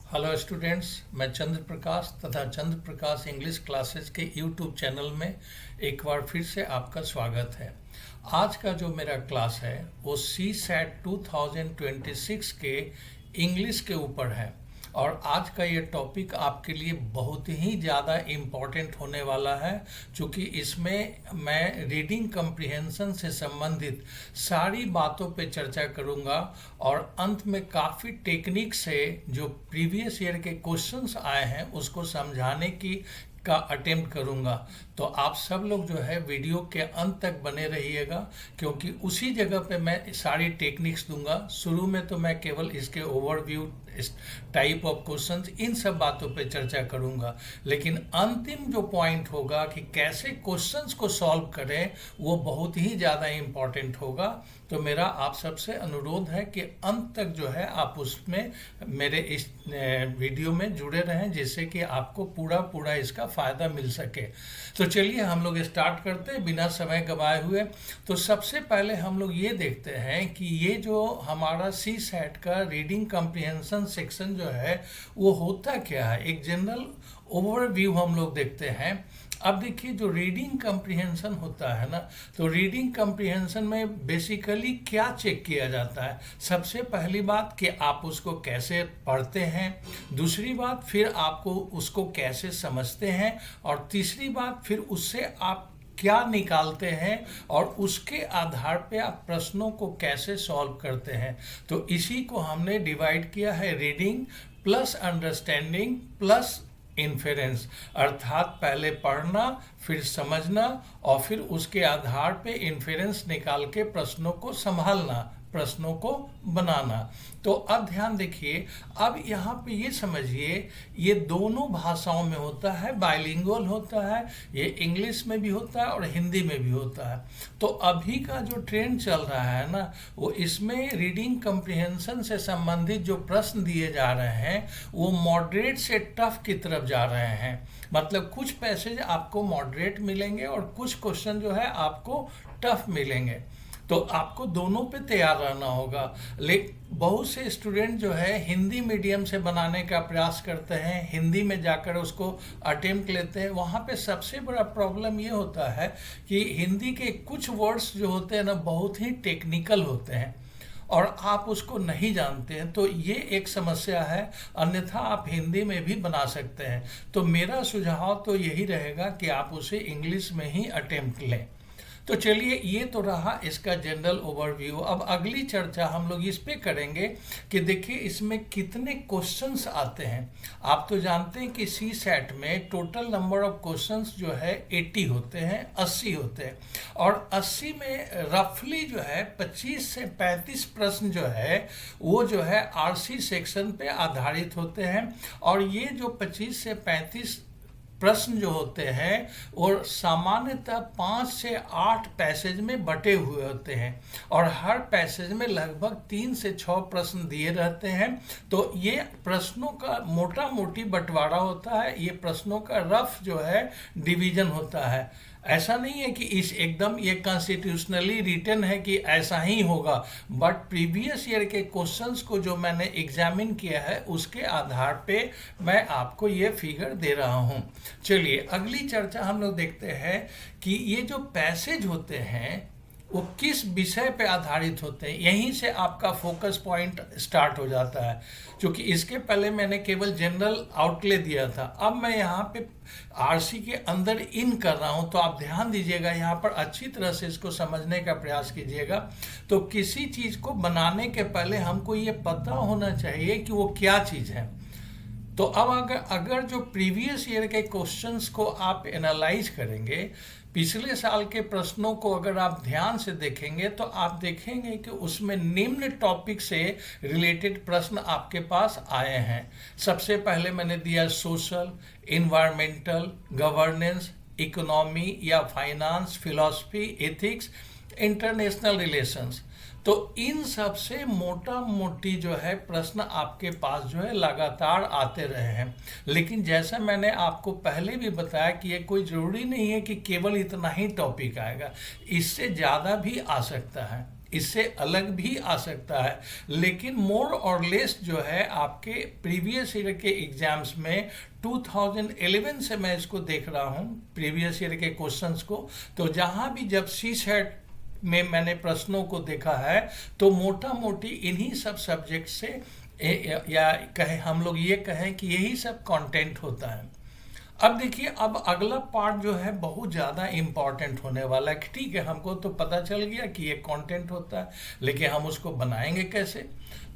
Hello students, मैं चंद्र प्रकाश तथा चंद्र प्रकाश English classes के यूट्यूब चैनल में एक बार फिर से आपका स्वागत है। आज का जो मेरा क्लास है वो सी सैट 2026 के इंग्लिश के ऊपर है और आज का ये टॉपिक आपके लिए बहुत ही ज़्यादा इम्पॉर्टेंट होने वाला है, क्योंकि इसमें मैं रीडिंग कम्प्रिहेंशन से संबंधित सारी बातों पे चर्चा करूंगा और अंत में काफ़ी टेक्निक से जो प्रीवियस ईयर के क्वेश्चंस आए हैं उसको समझाने की का अटेम्प्ट करूंगा। तो आप सब लोग जो है वीडियो के अंत तक बने रहिएगा, क्योंकि उसी जगह पे मैं सारी टेक्निक्स दूंगा। शुरू में तो मैं केवल इसके ओवरव्यू, टाइप ऑफ क्वेश्चंस, इन सब बातों पे चर्चा करूंगा, लेकिन अंतिम जो पॉइंट होगा कि कैसे क्वेश्चंस को सॉल्व करें वो बहुत ही ज़्यादा इम्पॉर्टेंट होगा। तो मेरा आप सबसे अनुरोध है कि अंत तक जो है आप उसमें मेरे इस वीडियो में जुड़े रहें, जिससे कि आपको पूरा इसका फ़ायदा मिल सके। तो चलिए हम लोग स्टार्ट करते हैं बिना समय गंवाए हुए। तो सबसे पहले हम लोग ये देखते हैं कि ये जो हमारा सी सैट का रीडिंग कम्प्रिहेंशन सेक्शन जो है वो होता क्या है। एक जनरल ओवरव्यू हम लोग देखते हैं। अब देखिए, जो रीडिंग कम्प्रिहेंशन होता है ना, तो रीडिंग कम्प्रिहेंशन में बेसिकली क्या चेक किया जाता है। सबसे पहली बात कि आप उसको कैसे पढ़ते हैं, दूसरी बात फिर आपको उसको कैसे समझते हैं, और तीसरी बात फिर उससे आप क्या निकालते हैं और उसके आधार पे आप प्रश्नों को कैसे सॉल्व करते हैं। तो इसी को हमने डिवाइड किया है reading plus understanding plus inference, अर्थात पहले पढ़ना, फिर समझना और फिर उसके आधार पे इन्फेरेंस निकाल के प्रश्नों को संभालना, प्रश्नों को बनाना। तो अब ध्यान देखिए, अब यहाँ पे ये समझिए, ये दोनों भाषाओं में होता है, बाइलिंगुअल होता है, ये इंग्लिश में भी होता है और हिंदी में भी होता है। तो अभी का जो ट्रेंड चल रहा है ना, वो इसमें रीडिंग कम्प्रिहेंशन से संबंधित जो प्रश्न दिए जा रहे हैं वो मॉडरेट से टफ की तरफ जा रहे हैं। मतलब कुछ पैसेज आपको मॉडरेट मिलेंगे और कुछ क्वेश्चन जो है आपको टफ मिलेंगे। तो आपको दोनों पे तैयार रहना होगा। लेकिन बहुत से स्टूडेंट जो है हिंदी मीडियम से बनाने का प्रयास करते हैं, हिंदी में जाकर उसको अटेम्प्ट लेते हैं। वहाँ पे सबसे बड़ा प्रॉब्लम ये होता है कि हिंदी के कुछ वर्ड्स जो होते हैं ना, बहुत ही टेक्निकल होते हैं और आप उसको नहीं जानते हैं, तो ये एक समस्या है। अन्यथा आप हिंदी में भी बना सकते हैं। तो मेरा सुझाव तो यही रहेगा कि आप उसे इंग्लिश में ही अटेम्प्ट लें। तो चलिए, ये तो रहा इसका जनरल ओवरव्यू। अब अगली चर्चा हम लोग इस पे करेंगे कि देखिए इसमें कितने क्वेश्चंस आते हैं। आप तो जानते हैं कि सी सैट में टोटल नंबर ऑफ क्वेश्चंस जो है 80 होते हैं, 80 होते हैं, और 80 में रफली जो है 25 से 35 प्रश्न जो है वो जो है आरसी सेक्शन पे आधारित होते हैं। और ये जो 25 से 35 प्रश्न जो होते हैं और सामान्यतः 5 से 8 पैसेज में बटे हुए होते हैं और हर पैसेज में लगभग 3 से 6 प्रश्न दिए रहते हैं। तो ये प्रश्नों का मोटा मोटी बंटवारा होता है, ये प्रश्नों का रफ जो है डिवीजन होता है। ऐसा नहीं है कि इस एकदम ये कॉन्स्टिट्यूशनली रिटन है कि ऐसा ही होगा, बट प्रीवियस ईयर के क्वेश्चंस को जो मैंने एग्जामिन किया है उसके आधार पे मैं आपको ये फिगर दे रहा हूँ। चलिए अगली चर्चा हम लोग देखते हैं कि ये जो पैसेज होते हैं वो किस विषय पे आधारित होते हैं। यहीं से आपका फोकस पॉइंट स्टार्ट हो जाता है, क्योंकि इसके पहले मैंने केवल जनरल आउटले दिया था। अब मैं यहाँ पे आरसी के अंदर इन कर रहा हूँ, तो आप ध्यान दीजिएगा, यहाँ पर अच्छी तरह से इसको समझने का प्रयास कीजिएगा। तो किसी चीज़ को बनाने के पहले हमको ये पता होना चाहिए कि वो क्या चीज़ है। तो अब अगर जो प्रीवियस ईयर के क्वेश्चंस को आप एनालाइज करेंगे, पिछले साल के प्रश्नों को अगर आप ध्यान से देखेंगे, तो आप देखेंगे कि उसमें निम्न टॉपिक से रिलेटेड प्रश्न आपके पास आए हैं। सबसे पहले मैंने दिया सोशल, इन्वायरमेंटल, गवर्नेंस, इकोनॉमी या finance, philosophy, ethics, international relations. तो इन सब से मोटा मोटी जो है प्रश्न आपके पास जो है लगातार आते रहे हैं। लेकिन जैसा मैंने आपको पहले भी बताया कि ये कोई ज़रूरी नहीं है कि केवल इतना ही टॉपिक आएगा, इससे ज़्यादा भी आ सकता है। इससे अलग भी आ सकता है, लेकिन मोर और लेस जो है आपके प्रीवियस ईयर के एग्जाम्स में 2011 से मैं इसको देख रहा हूँ प्रीवियस ईयर के क्वेश्चंस को। तो जहाँ भी जब सी सेट में मैंने प्रश्नों को देखा है तो मोटा मोटी इन्हीं सब सब्जेक्ट से या कहे हम लोग ये कहें कि यही सब कंटेंट होता है। अब देखिए, अब अगला पार्ट जो है बहुत ज़्यादा इम्पॉर्टेंट होने वाला है। ठीक है, हमको तो पता चल गया कि ये कंटेंट होता है, लेकिन हम उसको बनाएंगे कैसे?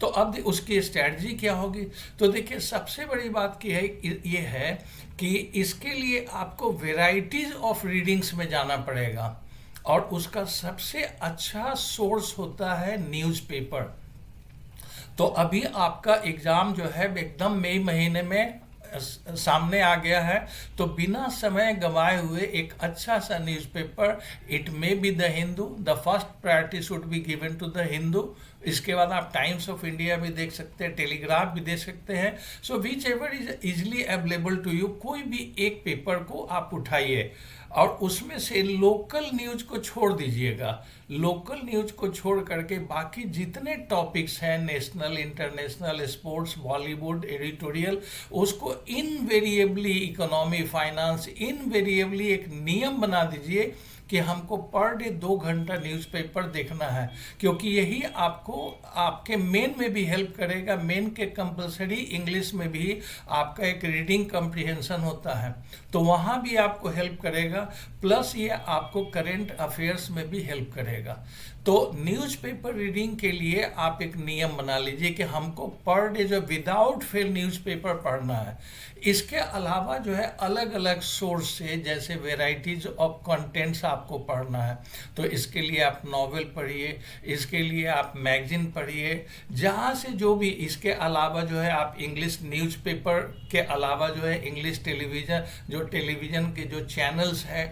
तो अब उसकी स्ट्रैटेजी क्या होगी? तो देखिए, सबसे बड़ी बात की है ये है कि इसके लिए आपको वेराइटीज ऑफ रीडिंग्स में जाना पड़ेगा, और उसका सबसे अच्छा सोर्स होता है न्यूज़पेपर। तो अभी आपका एग्ज़ाम जो है एकदम मई महीने में सामने आ गया है, तो बिना समय गंवाए हुए एक अच्छा सा newspaper, it may be the Hindu, the first priority should be given to the Hindu. इसके बाद आप टाइम्स ऑफ इंडिया भी देख सकते हैं, टेलीग्राफ भी देख सकते हैं। So whichever is easily available to you, कोई भी एक पेपर को आप उठाइए और उसमें से लोकल न्यूज़ को छोड़ दीजिएगा। लोकल न्यूज़ को छोड़ करके बाकी जितने टॉपिक्स हैं, national, international, sports, Bollywood, editorial, उसको इनवेरिएबली, इकोनॉमी, फाइनेंस, इनवेरिएबली एक नियम बना दीजिए कि हमको पर डे 2 घंटा न्यूज़पेपर देखना है, क्योंकि यही आपको आपके मेन में भी हेल्प करेगा। मेन के कंपलसरी इंग्लिश में भी आपका एक रीडिंग कम्प्रिहेंशन होता है, तो वहाँ भी आपको हेल्प करेगा, प्लस ये आपको करेंट अफेयर्स में भी हेल्प करेगा। तो न्यूज़पेपर रीडिंग के लिए आप एक नियम बना लीजिए कि हमको पर डे जो विदाउट फेल न्यूज़पेपर पढ़ना है। इसके अलावा जो है अलग अलग सोर्स से, जैसे वेराइटीज ऑफ कंटेंट्स आपको पढ़ना है, तो इसके लिए आप नॉवेल पढ़िए, इसके लिए आप मैगजीन पढ़िए, जहाँ से जो भी। इसके अलावा जो है आप इंग्लिश न्यूज़पेपर के अलावा जो है इंग्लिश टेलीविज़न, जो टेलीविज़न के जो चैनल्स हैं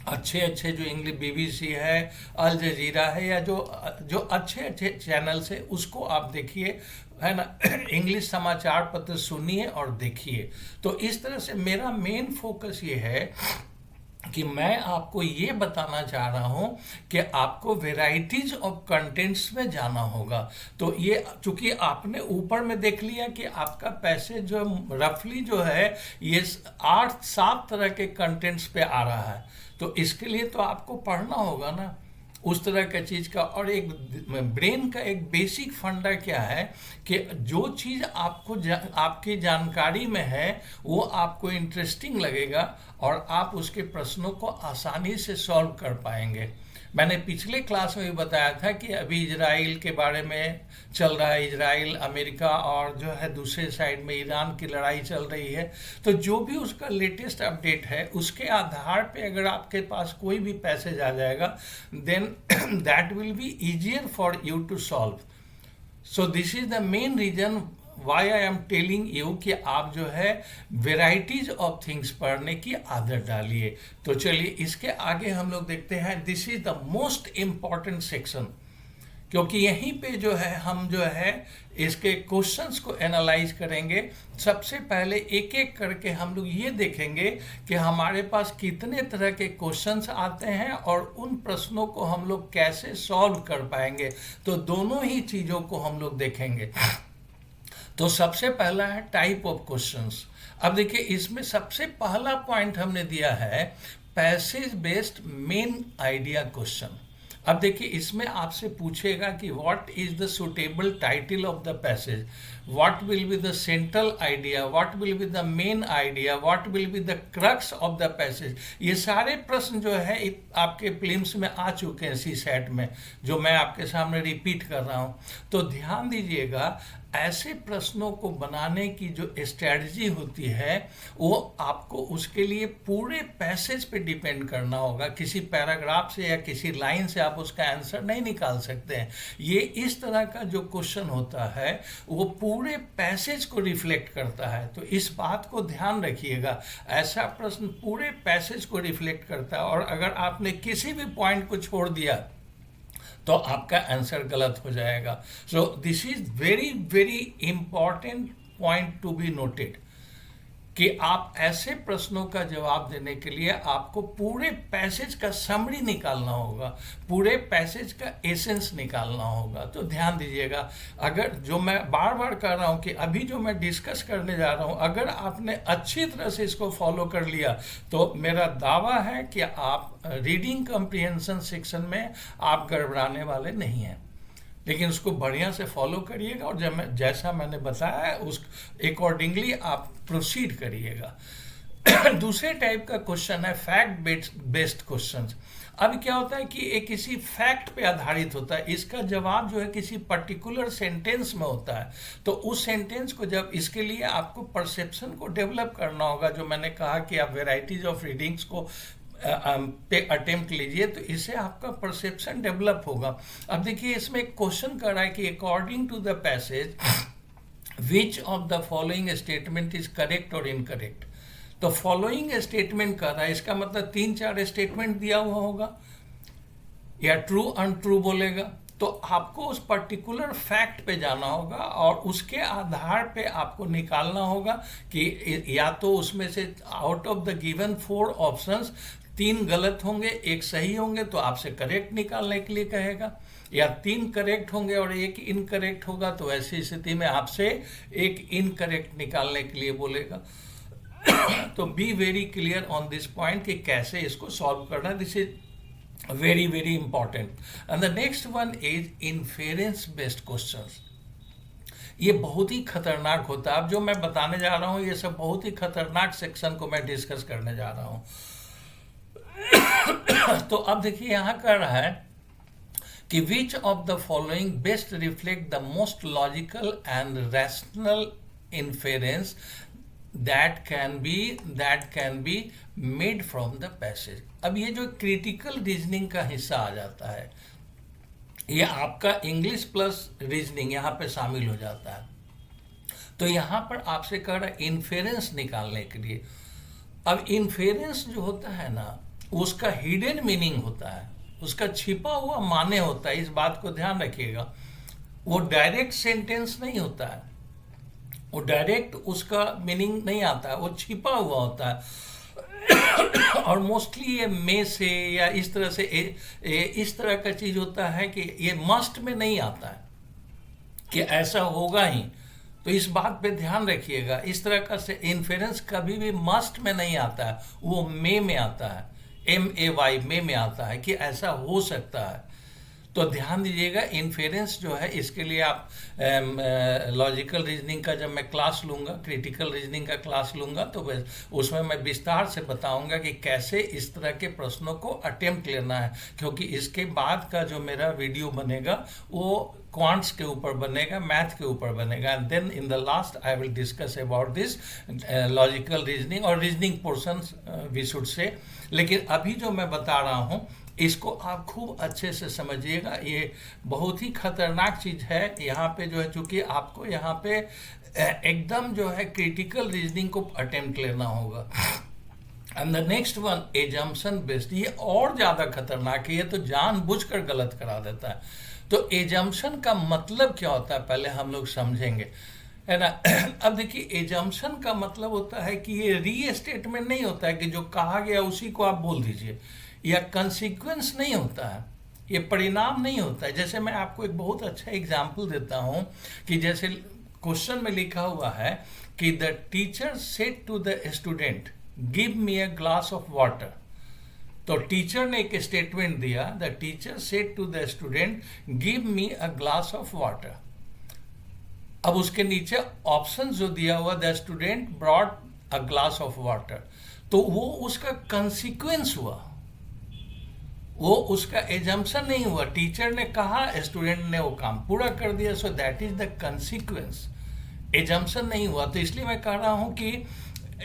अच्छे अच्छे, जो इंग्लिश बीबीसी है, अल जजीरा है, या जो अच्छे अच्छे चैनल्स है उसको आप देखिए, है ना। इंग्लिश समाचार पत्र सुनिए और देखिए। तो इस तरह से मेरा मेन फोकस ये है कि मैं आपको ये बताना चाह रहा हूँ कि आपको वेराइटीज ऑफ कंटेंट्स में जाना होगा। तो ये चूंकि आपने ऊपर में देख लिया कि आपका पैसेज जो रफली जो है ये 8-7 तरह के कंटेंट्स पे आ रहा है, तो इसके लिए तो आपको पढ़ना होगा ना उस तरह का चीज़ का। और एक ब्रेन का एक बेसिक फंडा क्या है कि जो चीज़ आपको आपकी जानकारी में है वो आपको इंटरेस्टिंग लगेगा और आप उसके प्रश्नों को आसानी से सॉल्व कर पाएंगे। मैंने पिछले क्लास में भी बताया था कि अभी इजराइल के बारे में चल रहा है, इजराइल, अमेरिका और जो है दूसरे साइड में ईरान की लड़ाई चल रही है। तो जो भी उसका लेटेस्ट अपडेट है उसके आधार पे अगर आपके पास कोई भी पैसेज आ जाएगा, then that will be easier for you to solve. So this is the main reason why I am telling you कि आप जो है वेराइटीज ऑफ थिंग्स पढ़ने की आदत डालिए। तो चलिए इसके आगे हम लोग देखते हैं। This is the most important section, क्योंकि यहीं पे जो है हम जो है इसके क्वेश्चंस को एनालाइज करेंगे। सबसे पहले एक एक करके हम लोग ये देखेंगे कि हमारे पास कितने तरह के क्वेश्चंस आते हैं और उन प्रश्नों को हम लोग कैसे सॉल्व कर पाएंगे। तो दोनों ही चीज़ों को हम लोग देखेंगे। तो सबसे पहला है टाइप ऑफ क्वेश्चंस। अब देखिए इसमें सबसे पहला पॉइंट हमने दिया है passage based main idea question. अब देखिए इसमें आपसे पूछेगा कि what is the suitable title of the passage, what will be the central idea, what will be the main idea, what will be the crux of the passage. ये सारे प्रश्न जो है आपके प्रीलिम्स में आ चुके हैं सी सेट में, जो मैं आपके सामने रिपीट कर रहा हूँ। तो ध्यान दीजिएगा, ऐसे प्रश्नों को बनाने की जो स्ट्रेटजी होती है वो आपको उसके लिए पूरे पैसेज पे डिपेंड करना होगा। किसी पैराग्राफ से या किसी लाइन से आप उसका आंसर नहीं निकाल सकते हैं। ये इस तरह का जो क्वेश्चन होता है वो पूरे पैसेज को रिफ्लेक्ट करता है। तो इस बात को ध्यान रखिएगा, ऐसा प्रश्न पूरे पैसेज को रिफ्लेक्ट करता है, और अगर आपने किसी भी पॉइंट को छोड़ दिया तो आपका आंसर गलत हो जाएगा। सो this is very very important point to be noted. कि आप ऐसे प्रश्नों का जवाब देने के लिए आपको पूरे पैसेज का समरी निकालना होगा, पूरे पैसेज का एसेंस निकालना होगा। तो ध्यान दीजिएगा, अगर जो मैं बार बार कर रहा हूँ कि अभी जो मैं डिस्कस करने जा रहा हूँ, अगर आपने अच्छी तरह से इसको फॉलो कर लिया तो मेरा दावा है कि आप रीडिंग कॉम्प्रिहेंशन सेक्शन में आप गड़बड़ाने वाले नहीं हैं। लेकिन उसको बढ़िया से फॉलो करिएगा और जैसा मैंने बताया है उस अकॉर्डिंगली आप प्रोसीड करिएगा। दूसरे टाइप का क्वेश्चन है फैक्ट बेस्ड क्वेश्चंस। अब क्या होता है कि ये किसी फैक्ट पे आधारित होता है, इसका जवाब जो है किसी पर्टिकुलर सेंटेंस में होता है। तो उस सेंटेंस को जब इसके लिए आपको परसेप्शन को डेवलप करना होगा, जो मैंने कहा कि आप वेराइटीज ऑफ रीडिंग्स को पे अटेम्प्ट लीजिए तो इससे आपका परसेप्शन डेवलप होगा। अब देखिए इसमें एक क्वेश्चन कर रहा है कि according to the passage which of the following statement is correct और इनकरेक्ट। तो फॉलोइंग स्टेटमेंट कर रहा है, इसका मतलब 3-4 स्टेटमेंट दिया हुआ होगा या ट्रू अनट्रू बोलेगा। तो आपको उस पर्टिकुलर फैक्ट पे जाना होगा और उसके आधार पे आपको निकालना होगा कि या तो उसमें से out of the given 4 options 3 गलत होंगे, 1 सही होंगे, तो आपसे करेक्ट निकालने के लिए कहेगा, या 3 करेक्ट होंगे और 1 इनकरेक्ट होगा, तो ऐसी स्थिति में आपसे 1 इनकरेक्ट निकालने के लिए बोलेगा। तो be very clear on this point कि कैसे इसको सॉल्व करना। This is very very important. And the next one is inference based questions. ये बहुत ही खतरनाक होता है। अब जो मैं बताने जा रहा हूँ ये सब बहुत ही खतरनाक सेक्शन को मैं डिस्कस करने जा रहा हूँ। तो अब देखिए यहाँ कर रहा है कि which of the following best reflect the most logical and rational inference that can be made from the passage। अब ये जो क्रिटिकल रीजनिंग का हिस्सा आ जाता है, ये आपका इंग्लिश प्लस रीजनिंग यहाँ पे शामिल हो जाता है। तो यहाँ पर आपसे कह रहा है इन्फेरेंस निकालने के लिए। अब इन्फेरेंस जो होता है ना, उसका हिडन मीनिंग होता है, उसका छिपा हुआ माने होता है। इस बात को ध्यान रखिएगा, वो डायरेक्ट सेंटेंस नहीं होता है, वो डायरेक्ट उसका मीनिंग नहीं आता है, वो छिपा हुआ होता है। और मोस्टली ये में से या इस तरह से इस तरह का चीज होता है कि ये मस्ट में नहीं आता है कि ऐसा होगा ही। तो इस बात पे ध्यान रखिएगा, इस तरह का से इन्फेरेंस कभी भी मस्ट में नहीं आता है, वो में आता है, MAY में आता है कि ऐसा हो सकता है। तो ध्यान दीजिएगा, इन्फेरेंस जो है इसके लिए आप लॉजिकल रीजनिंग का जब मैं क्लास लूँगा, क्रिटिकल रीजनिंग का क्लास लूँगा, तो उसमें मैं विस्तार से बताऊँगा कि कैसे इस तरह के प्रश्नों को अटेम्प्ट लेना है। क्योंकि इसके बाद का जो मेरा वीडियो बनेगा वो क्वांट्स के ऊपर बनेगा, मैथ के ऊपर बनेगा। And then in the last I will discuss about this logical reasoning और reasoning portions we should say. लेकिन अभी जो मैं बता रहा हूँ इसको आप खूब अच्छे से समझिएगा, ये बहुत ही खतरनाक चीज़ है। यहाँ पे जो है चूँकि आपको यहाँ पे एकदम जो है क्रिटिकल रीजनिंग को अटेम्प्ट लेना होगा। And the next one assumption based, ये और ज़्यादा खतरनाक है, ये तो जानबूझकर गलत करा देता है। तो एजम्पशन का मतलब क्या होता है पहले हम लोग समझेंगे, है ना। अब देखिए एजम्पशन का मतलब होता है कि ये री स्टेटमेंट नहीं होता है कि जो कहा गया उसी को आप बोल दीजिए, या कंसिक्वेंस नहीं होता है, ये परिणाम नहीं होता है। जैसे मैं आपको एक बहुत अच्छा एग्जाम्पल देता हूँ कि जैसे क्वेश्चन में लिखा हुआ है कि the teacher said to the student give me a glass of water. तो टीचर ने एक स्टेटमेंट दिया, the teacher said to the student give me a glass of water. अब उसके नीचे ऑप्शन जो दिया हुआ, the student brought a glass of water, तो वो उसका कंसिक्वेंस हुआ, वो उसका एजम्पशन नहीं हुआ। टीचर ने कहा, स्टूडेंट ने वो काम पूरा कर दिया, so that is the consequence, assumption नहीं हुआ। तो इसलिए मैं कह रहा हूं कि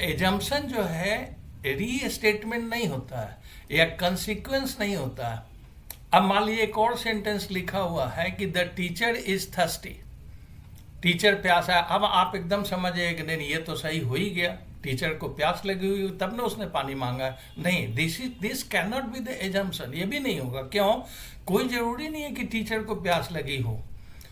एजम्पशन जो है री स्टेटमेंट नहीं होता है या कंसिक्वेंस नहीं होता है। अब मान लीजिए एक और सेंटेंस लिखा हुआ है कि the teacher is thirsty, teacher प्यासा है। अब आप एकदम समझिए कि नहीं ये तो सही हो ही गया, टीचर को प्यास लगी हुई तब ना उसने पानी मांगा। नहीं, this can not be the assumption, ये भी नहीं होगा। क्यों? कोई जरूरी नहीं है कि टीचर को प्यास लगी हो,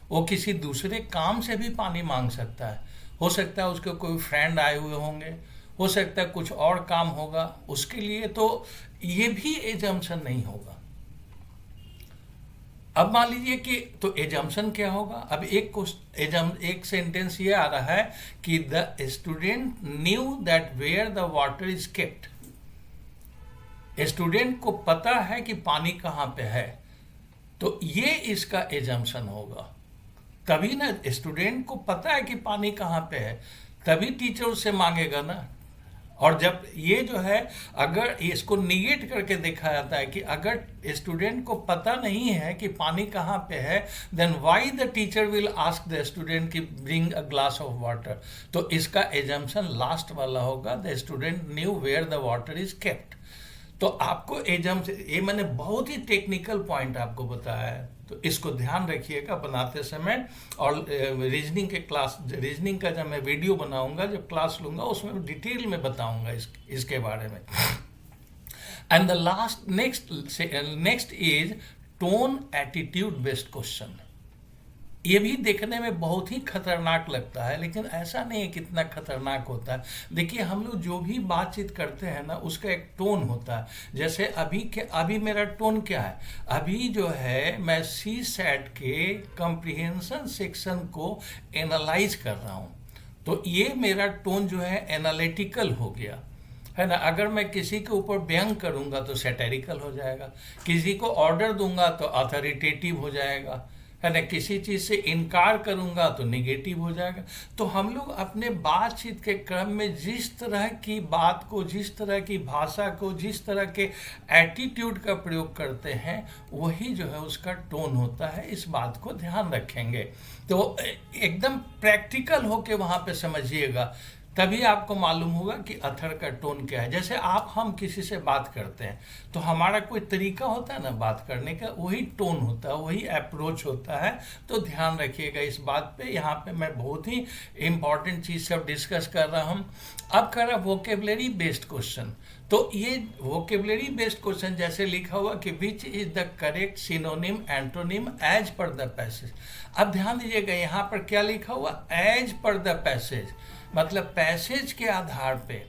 वो किसी दूसरे काम से भी पानी मांग सकता है। हो सकता है उसके कोई फ्रेंड आए हुए होंगे, हो सकता है कुछ और काम होगा, उसके लिए तो ये भी एजम्पशन नहीं होगा। अब मान लीजिए कि तो एजम्पशन क्या होगा। अब एक सेंटेंस ये आ रहा है कि the student knew that where the water is kept. Student को पता है कि पानी कहाँ पे है, तो ये इसका एजम्पशन होगा। तभी ना, स्टूडेंट को पता है कि पानी कहाँ पे है, तभी टीचर उससे मांगेगा ना। और जब ये जो है, अगर इसको निगेट करके देखा जाता है कि अगर स्टूडेंट को पता नहीं है कि पानी कहाँ पे है, then why the teacher will ask the student कि bring a glass of water. तो इसका एजम्पशन लास्ट वाला होगा, the student knew where the water is kept. तो आपको ये मैंने बहुत ही टेक्निकल पॉइंट आपको बताया है, तो इसको ध्यान रखिएगा बनाते समय। और रीजनिंग का जब मैं वीडियो बनाऊंगा, जब क्लास लूंगा, उसमें डिटेल में बताऊंगा इसके बारे में। And the next is tone attitude based question. ये भी देखने में बहुत ही खतरनाक लगता है, लेकिन ऐसा नहीं है कितना खतरनाक होता है। देखिए, हम लोग जो भी बातचीत करते हैं ना, उसका एक टोन होता है। जैसे अभी मेरा टोन क्या है, अभी जो है मैं CSAT के कॉम्प्रिहेंशन सेक्शन को एनालाइज कर रहा हूँ, तो ये मेरा टोन जो है एनालिटिकल हो गया, है ना। अगर मैं किसी के ऊपर व्यंग करूँगा तो सैटेरिकल हो जाएगा, किसी को ऑर्डर दूंगा तो अथॉरिटेटिव हो जाएगा, है ना। किसी चीज़ से इनकार करूंगा तो नेगेटिव हो जाएगा। तो हम लोग अपने बातचीत के क्रम में जिस तरह की बात को, जिस तरह की भाषा को, जिस तरह के एटीट्यूड का प्रयोग करते हैं, वही जो है उसका टोन होता है। इस बात को ध्यान रखेंगे तो एकदम प्रैक्टिकल होके वहाँ पे समझिएगा, तभी आपको मालूम होगा कि अथर का टोन क्या है। जैसे हम किसी से बात करते हैं तो हमारा कोई तरीका होता है ना बात करने का, वही टोन होता है, वही अप्रोच होता है। तो ध्यान रखिएगा इस बात पे। यहाँ पे मैं बहुत ही इम्पॉर्टेंट चीज़ सब डिस्कस कर रहा हूँ। अब कर रहा वोकेबलरी बेस्ड क्वेश्चन। तो ये वोकेबलरी बेस्ड क्वेश्चन जैसे लिखा हुआ कि which is the correct synonym antonym as per the passage. अब ध्यान दीजिएगा यहाँ पर क्या लिखा हुआ, एज पर द पैसेज, मतलब पैसेज के आधार पे।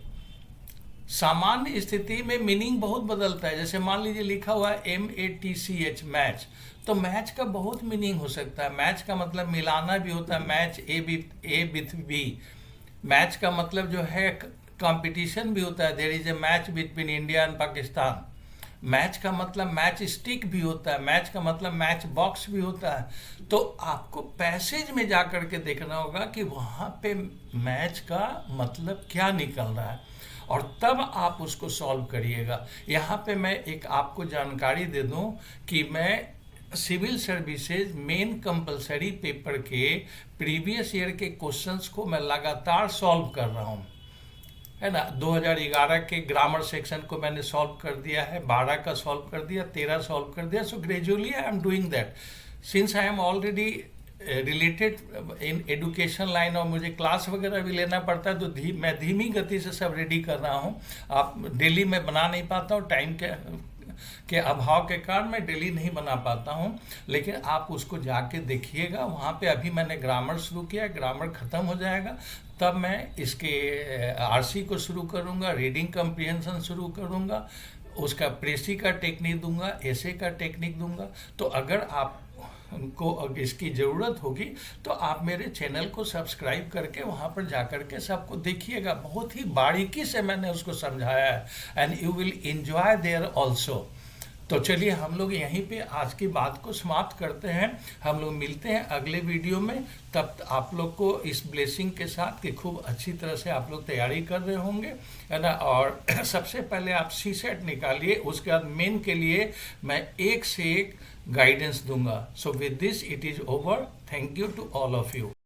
सामान्य स्थिति में मीनिंग बहुत बदलता है। जैसे मान लीजिए लिखा हुआ है MATCH मैच, तो मैच का बहुत मीनिंग हो सकता है। मैच का मतलब मिलाना भी होता है, match A with B। Match का मतलब जो है कंपटीशन भी होता है, there is a match between India and Pakistan. Match का मतलब मैच स्टिक भी होता है, मैच का मतलब मैच बॉक्स भी होता है। तो आपको पैसेज में जा कर के देखना होगा कि वहाँ पे मैच का मतलब क्या निकल रहा है, और तब आप उसको सॉल्व करिएगा। यहाँ पे मैं एक आपको जानकारी दे दूँ कि मैं civil services main compulsory paper के प्रीवियस ईयर के क्वेश्चंस को मैं लगातार सॉल्व कर रहा हूँ, है ना। 2011 के ग्रामर सेक्शन को मैंने सॉल्व कर दिया है, 12 का सॉल्व कर दिया, 13 सॉल्व कर दिया। So gradually I am doing that since I am already related in education line, और मुझे क्लास वगैरह भी लेना पड़ता है, तो मैं धीमी गति से सब रेडी कर रहा हूँ। आप डेली में बना नहीं पाता हूँ, टाइम के अभाव के कारण मैं डेली नहीं बना पाता हूँ, लेकिन आप उसको जाके देखिएगा। वहाँ पे अभी मैंने ग्रामर शुरू किया, ग्रामर ख़त्म हो जाएगा तब मैं इसके RC को शुरू करूँगा, रीडिंग कम्प्रिहेंशन शुरू करूँगा, उसका प्रेसी का टेक्निक दूंगा, एसे का टेक्निक दूंगा। तो अगर आपको इसकी ज़रूरत होगी तो आप मेरे चैनल को सब्सक्राइब करके वहाँ पर जा कर के सबको देखिएगा। बहुत ही बारीकी से मैंने उसको समझाया है, and you will enjoy there also. तो चलिए हम लोग यहीं पे आज की बात को समाप्त करते हैं। हम लोग मिलते हैं अगले वीडियो में। तब आप लोग को इस ब्लेसिंग के साथ कि खूब अच्छी तरह से आप लोग तैयारी कर रहे होंगे, है ना। और सबसे पहले आप CSAT निकालिए, उसके बाद मेन के लिए मैं एक से एक गाइडेंस दूंगा। So with this it is over. Thank you to all of you.